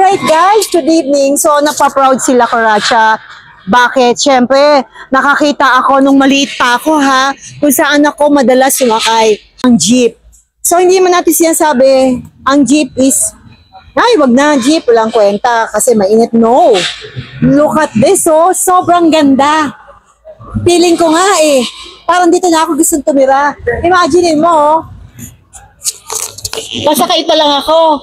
Alright guys, good evening. So napaproud sila Karacha. Bakit? Siyempre, nakakita ako nung maliit pa ako ha, kung saan ako madalas sumakay ang jeep. So hindi man natin sinasabi, ang jeep is, ay wag na jeep, walang kwenta kasi mainit. No. Look at this, oh, sobrang ganda. Feeling ko nga eh, parang dito na ako gustong tumira. Imagine mo, oh. Masakay pa lang ako.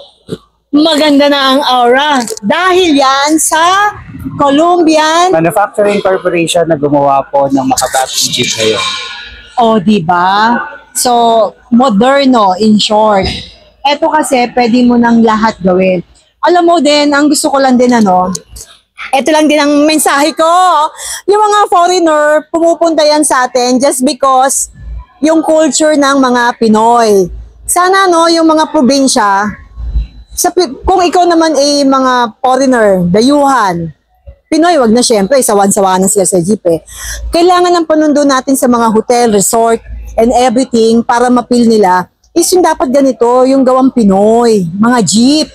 Maganda na ang aura. Dahil yan sa Colombian Manufacturing Corporation na gumawa po ng makabagong jeep ngayon. O, diba? So, moderno in short. Eto kasi, pwede mo nang lahat gawin. Alam mo din, ang gusto ko lang din eto lang din ang mensahe ko. Yung mga foreigner, pumupunta yan sa atin just because yung culture ng mga Pinoy. Sana yung mga probinsya, kung ikaw naman ay mga foreigner, dayuhan, Pinoy, wag na syempre, sawan-sawa na sila sa jeep eh. Kailangan ng panundo natin sa mga hotel, resort, and everything para mapil nila is yung dapat ganito, yung gawang Pinoy, mga jeep.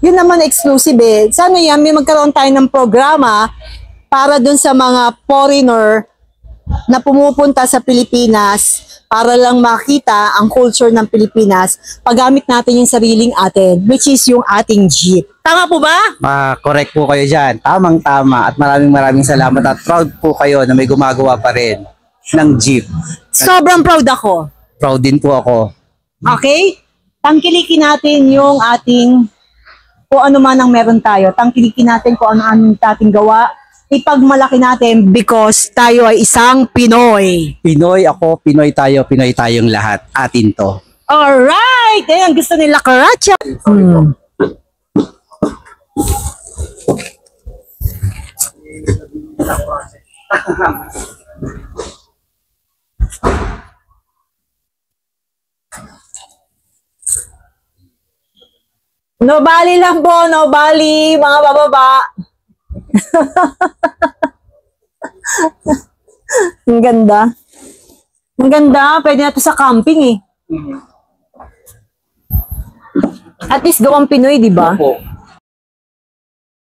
Yun naman exclusive eh. Sana yan, may magkaroon tayo ng programa para dun sa mga foreigner na pumupunta sa Pilipinas para lang makita ang culture ng Pilipinas, paggamit natin yung sariling atin, which is yung ating jeep. Tama po ba? Correct po kayo dyan. Tamang-tama. At maraming salamat at proud po kayo na may gumagawa pa rin ng jeep. Sobrang proud ako. Proud din po ako. Okay? Tangkilikin natin yung ating, kung ano man ang meron tayo. Tangkilikin natin kung ano ang ating gawa. Ipagmalaki natin because tayo ay isang Pinoy. Pinoy ako, Pinoy tayo, Pinoy tayong lahat. Atin to. Alright! Ang gusto nila Karacha. No bali lang po, no bali, mga bababa. Ang ganda. Ang ganda, pwede na ito sa camping eh. At least gawang Pinoy, di ba? Opo.